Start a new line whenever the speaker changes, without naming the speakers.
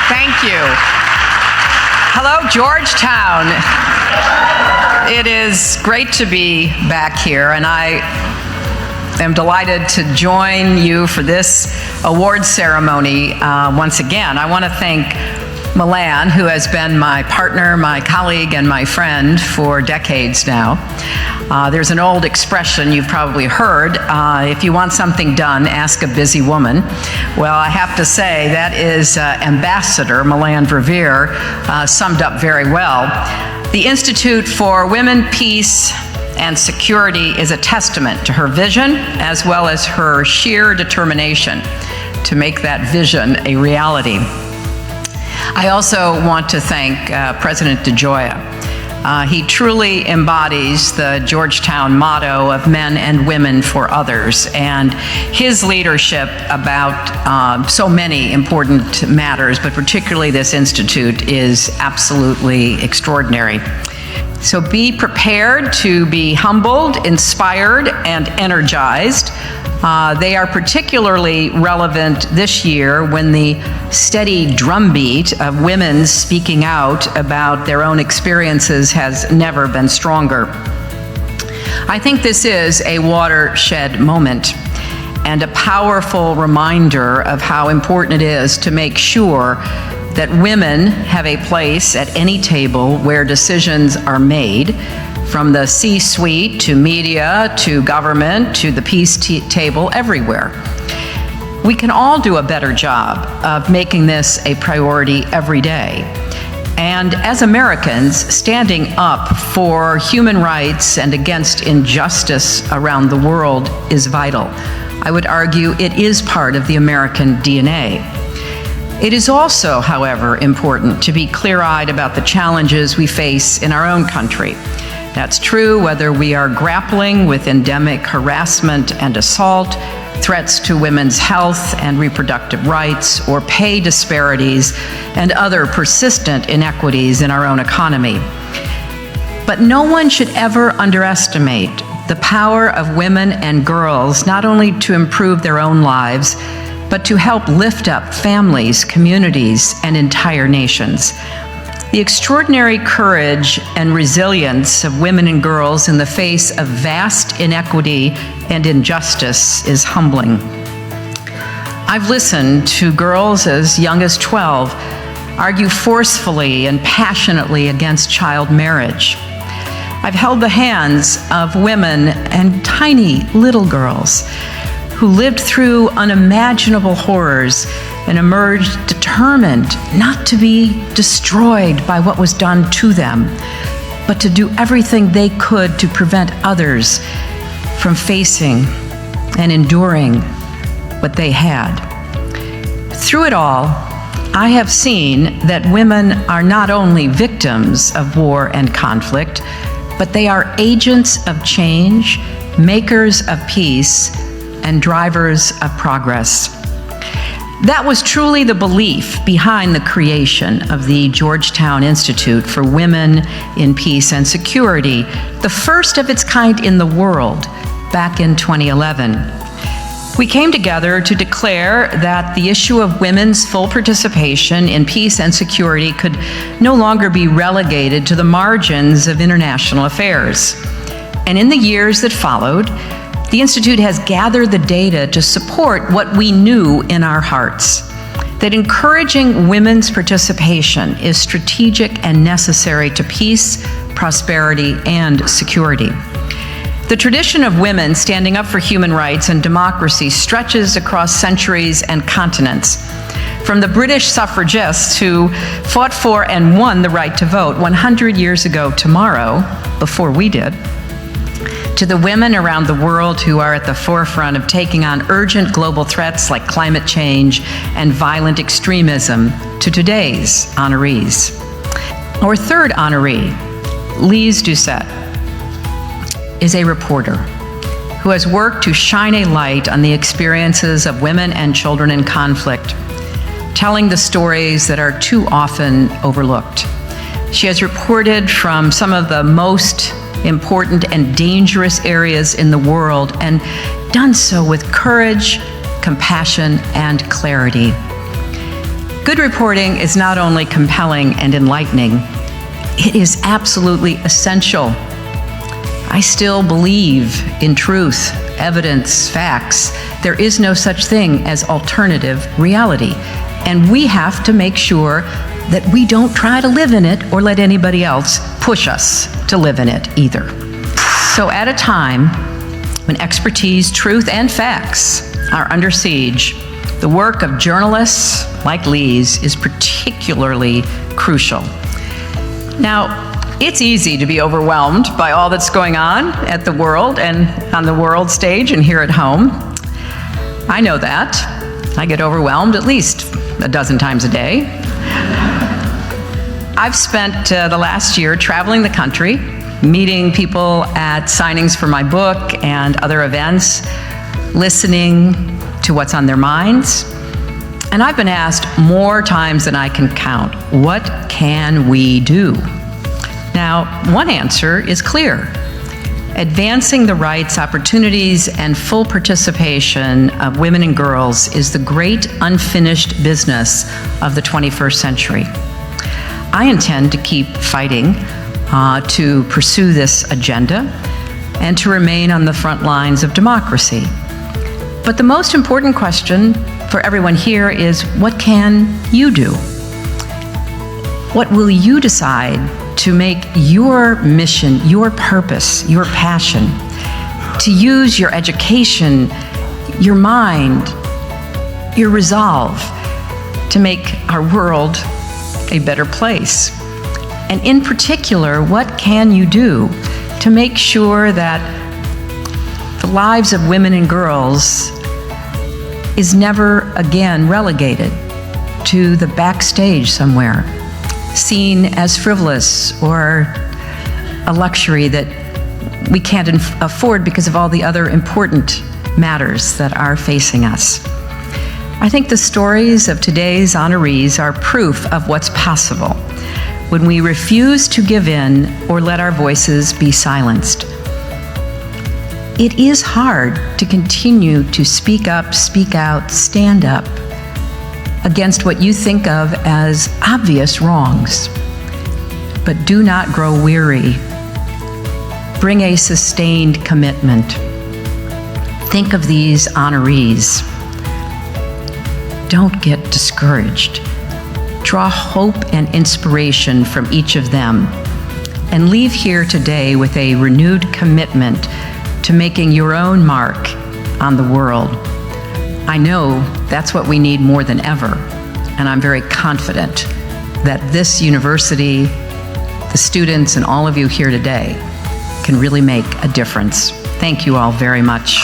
Thank you. Hello, Georgetown. It is great to be back here, and I am delighted to join you for this award ceremony once again. I want to thank Milan, who has been my partner, my colleague, and my friend for decades now. There's an old expression you've probably heard, if you want something done, ask a busy woman. Well, I have to say that is Ambassador Milan Verveer summed up very well. The Institute for Women, Peace, and Security is a testament to her vision as well as her sheer determination to make that vision a reality. I also want to thank President DeGioia. He truly embodies the Georgetown motto of men and women for others, and his leadership about so many important matters, but particularly this institute, is absolutely extraordinary. So be prepared to be humbled, inspired, and energized. They are particularly relevant this year when the steady drumbeat of women speaking out about their own experiences has never been stronger. I think this is a watershed moment and a powerful reminder of how important it is to make sure that women have a place at any table where decisions are made, from the C-suite to media to government to the peace table, everywhere. We can all do a better job of making this a priority every day. And as Americans, standing up for human rights and against injustice around the world is vital. I would argue it is part of the American DNA. It is also, however, important to be clear-eyed about the challenges we face in our own country. That's true whether we are grappling with endemic harassment and assault, threats to women's health and reproductive rights, or pay disparities and other persistent inequities in our own economy. But no one should ever underestimate the power of women and girls not only to improve their own lives, but to help lift up families, communities, and entire nations. The extraordinary courage and resilience of women and girls in the face of vast inequity and injustice is humbling. I've listened to girls as young as 12 argue forcefully and passionately against child marriage. I've held the hands of women and tiny little girls who lived through unimaginable horrors and emerged determined not to be destroyed by what was done to them, but to do everything they could to prevent others from facing and enduring what they had. Through it all, I have seen that women are not only victims of war and conflict, but they are agents of change, makers of peace, and drivers of progress. That was truly the belief behind the creation of the Georgetown Institute for Women in Peace and Security, the first of its kind in the world, back in 2011. We came together to declare that the issue of women's full participation in peace and security could no longer be relegated to the margins of international affairs. And in the years that followed, the Institute has gathered the data to support what we knew in our hearts, that encouraging women's participation is strategic and necessary to peace, prosperity, and security. The tradition of women standing up for human rights and democracy stretches across centuries and continents. From the British suffragists who fought for and won the right to vote 100 years ago tomorrow, before we did, to the women around the world who are at the forefront of taking on urgent global threats like climate change and violent extremism, to today's honorees. Our third honoree, Lise Doucette, is a reporter who has worked to shine a light on the experiences of women and children in conflict, telling the stories that are too often overlooked. She has reported from some of the most important and dangerous areas in the world and done so with courage, compassion, and clarity. Good reporting is not only compelling and enlightening, it is absolutely essential. I still believe in truth, evidence, facts. There is no such thing as alternative reality. And we have to make sure that we don't try to live in it or let anybody else push us to live in it either. So at a time when expertise, truth, and facts are under siege, the work of journalists like Lee's is particularly crucial. Now, it's easy to be overwhelmed by all that's going on at the world and on the world stage and here at home. I know that. I get overwhelmed at least a dozen times a day. I've spent the last year traveling the country, meeting people at signings for my book and other events, listening to what's on their minds. And I've been asked more times than I can count, what can we do? Now, one answer is clear. Advancing the rights, opportunities, and full participation of women and girls is the great unfinished business of the 21st century. I intend to keep fighting to pursue this agenda and to remain on the front lines of democracy. But the most important question for everyone here is, what can you do? What will you decide to make your mission, your purpose, your passion, to use your education, your mind, your resolve to make our world a better place? And in particular, what can you do to make sure that the lives of women and girls is never again relegated to the backstage somewhere, seen as frivolous or a luxury that we can't afford because of all the other important matters that are facing us? I think the stories of today's honorees are proof of what's possible when we refuse to give in or let our voices be silenced. It is hard to continue to speak up, speak out, stand up against what you think of as obvious wrongs. But do not grow weary. Bring a sustained commitment. Think of these honorees. Don't get discouraged. Draw hope and inspiration from each of them, and leave here today with a renewed commitment to making your own mark on the world. I know that's what we need more than ever, and I'm very confident that this university, the students, and all of you here today can really make a difference. Thank you all very much.